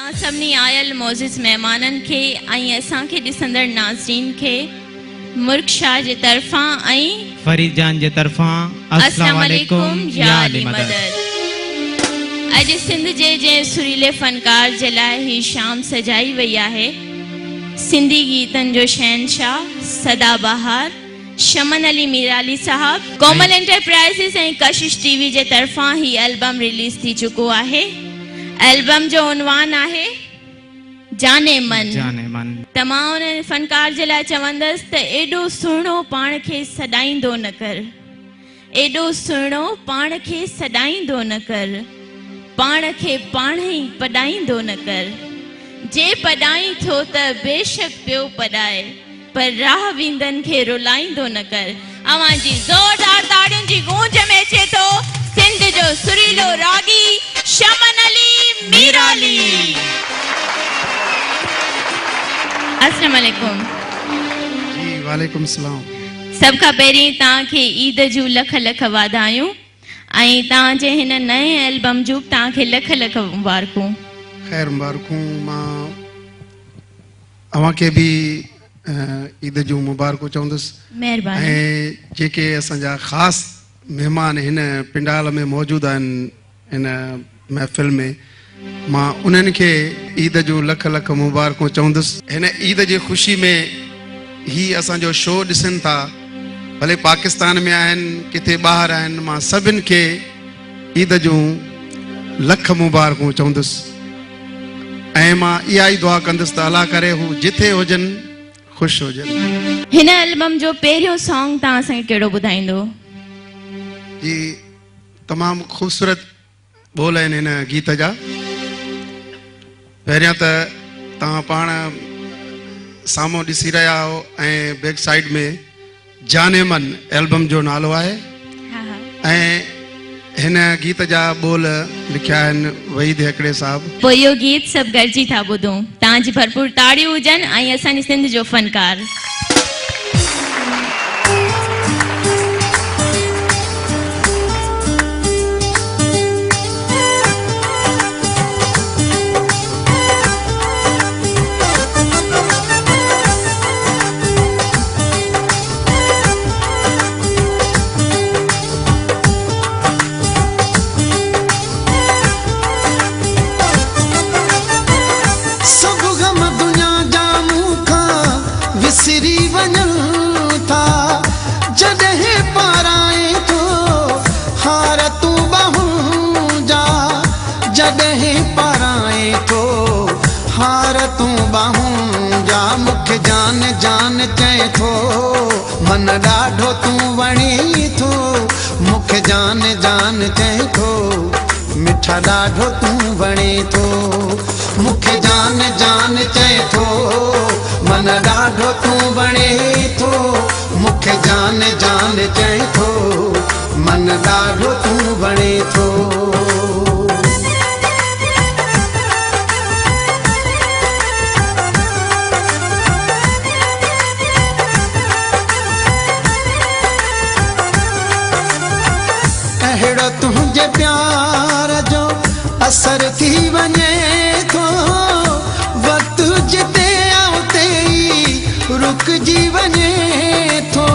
तव्हां सभिनी आयल मोज़िज़ महिमाननि खे ऐं असांखे ॾिसंदड़ नाज़रीन खे मुर्क शाह जे तरफ़ां ऐं फरीद जान जे तरफ़ां अस्सलाम वालेकुम या अली मदद। अॼु सिंध जे सुरीले फनकार जे लाइ ही शाम सजाई वई आहे। सिंधी गीतनि जो शहनशाह सदाबहार शमन अली मीराली साहब कोमल एंटरप्राइज़िस ऐं कशिश टीवी जे तरफ़ां ही एल्बम रिलीज़ थी चुको आहे। एल्बम जो उनवान आहे जाने मन। तमाम उन फनकार जे लाइ चवंदसि त एॾो सुहिणो पाण खे सॾाईंदो न कर, एॾो सुहिणो पाण खे सॾाईंदो न कर, पाण खे पाण ई पढ़ाईंदो न कर। जे पढ़ाई थो त बेशक पियो पढ़ाए, पर राह विंदन खे रुलाईंदो न कर। अवां जी ज़ोरदार ताड़ियुनि जी गूंज में अचे थो सिंध जो सुरीलो रागी शमन अली मीराली। अस्सलाम वालेकुम। जी वालेकुम सलाम। सब खां पहिरीं तव्हांखे ईद जूं लख लख वाधायूं ऐं तव्हांजे हिन नए एल्बम जूं तव्हांखे लख लख मुबारकूं। खैर मुबारकूं। मां अवां खे बि ईद जूं मुबारकूं चवंदुसि। महिरबानी। ऐं जेके असांजा ख़ासि महिमान हिन पिंडाल में मौजूदु आहिनि हिन महफ़िल में, मां उन्हनि खे ईद जूं लख लख मुबारकूं चवंदुसि। हिन ईद जी ख़ुशी में ही असांजो शो ॾिसनि था, भले पाकिस्तान में आहिनि किथे ॿाहिरि आहिनि, मां सभिनि खे ईद जूं लख मुबारकूं चवंदुसि। ऐं मां इहा ई दुआ कंदुसि त अल्लाह करे हू जिथे हुजनि ख़ुशि हुजनि। हिन एल्बम जो पहिरियों सॉन्ग तव्हां असांखे कहिड़ो ॿुधाईंदो? जी तमामु ख़ूबसूरत बोल आहिनि हिन गीत जा। पहिरियां त तव्हां पाण साम्हूं ॾिसी रहिया आहियो ऐं बैक साइड में जाने मन एल्बम जो नालो आहे। ऐं हिन गीत जा बोल लिखिया आहिनि वहीद हेकड़े साहब। पोइ इहो गीत सभु गॾिजी था ॿुधूं। तव्हांजी भरपूर ताड़ियूं हुजनि ऐं असांजी सिंध जो फनकार। मन ॾाढो तूं वणी थो, मूंखे जान जान चए थो, मिठा ॾाढो तूं वणे थो, मूंखे जान जान चए थो, मन ॾाढो तूं वणे थो, मूंखे जान जान चए थो, मन ॾाढो तूं वणे थो। तुंहिंजे प्यार जो असर थी वञे थो, वक़्तु जिते उते ई रुकिजी वञे थो।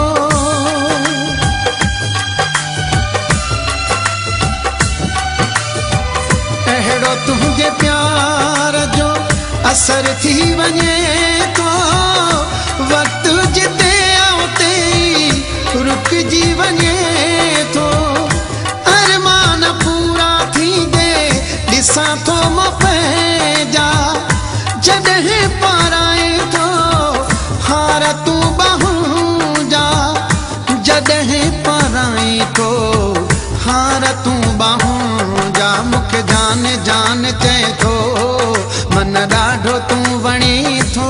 अहिड़ो तुंहिंजे प्यार जो असर थी वञे थो, वक़्तु जिते उते ई रुकिजी वञे थो। ॾिसां थो मां पंहिंजा जॾहिं पाराए थो, हार तूं ॿाहूं जा, जॾहिं पाराए थो, हार तूं ॿाहूं जा, मूंखे जान जान चए थो, मन ॾाढो तूं वणे थो,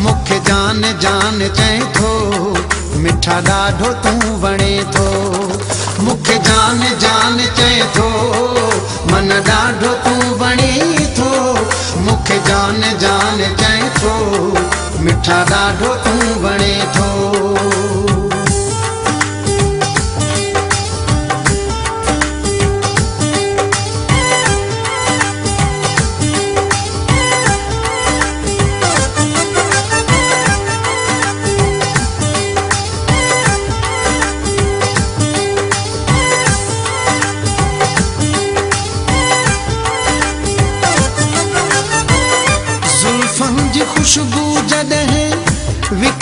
मूंखे जान जान चए थो, मिठा ॾाढो तूं वणे थो, मूंखे जान जान चए थो, मन ॾाढो तूं वणे थो, मूंखे जान जान चए थो, मिठा ॾाढो तूं वणे थो।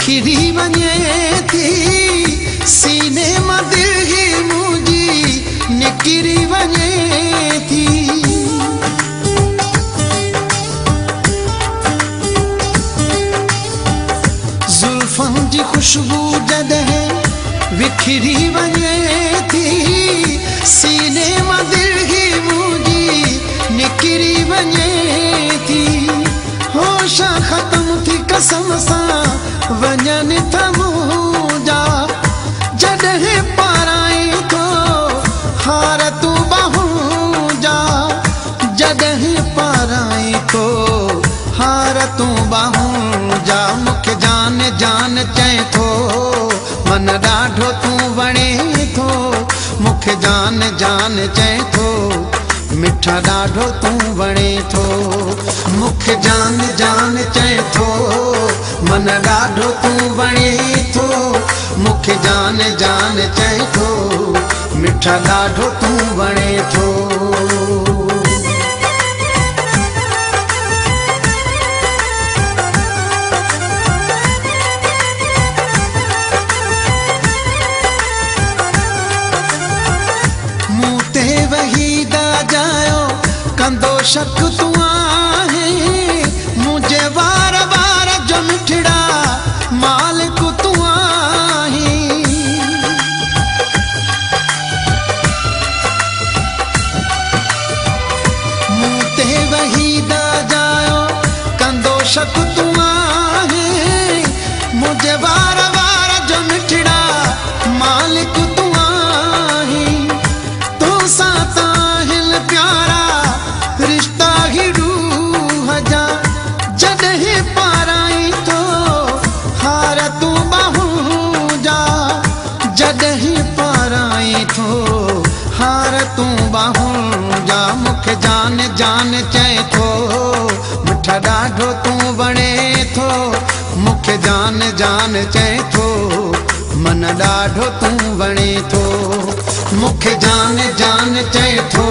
विखरी वञे थी सीने मां दिल ही मुंहिंजी निकिरी वञे थी जुल्फनि जी खुशबू जॾहिं विखरी वञे थी सीने मां दिल ही मुंहिंजी निकिरी वञे थी होश ख़त्म थी कसम सां वञनि था मुंहिंजा जॾहिं पाराई थो हार तूं ॿाहूं जा जॾहिं पाराई थो हार तूं ॿाहूं जा मूंखे जान जान चए थो मन ॾाढो तूं वणे थो मूंखे जान जान चए थो मिठा ॾाढो तूं वणे थो मूंखे जान जान चए थो मन ॾाढो तूं वणे थो मूंखे जान जान चए थो मिठा ॾाढो तूं वणे थो कंदो शक तूं आहे मुंहिंजे वार वार जो मिठड़ा मालिक तूं आहे मूं ते वही दा जायो कंदो शक तूं आहे मुंहिंजे वार वार जो मिठड़ा मालिक तूं आहे तूं सां ताहिल प्यारा रिश्ता ही रूह जा जॾहिं पाराई थो हार तूं ॿाहूं जा जॾहिं पाराई थो हार तूं ॿाहूं जा मूंखे जान जान चए थो मिठा ॾाढो तूं वणे थो मूंखे जान जान चए थो मन ॾाढो तूं वणे थो मूंखे जान जान चए थो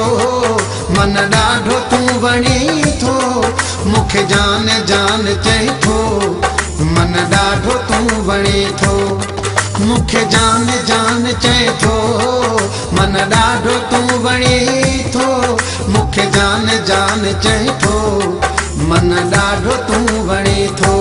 मन ॾाढो तूं वणे थो मूंखे जान जान चए थो मन ॾाढो तूं वणे थो मूंखे जान जान चए थो मन ॾाढो तूं वणे थो मूंखे जान जान चए थो मन ॾाढो तूं वणे थो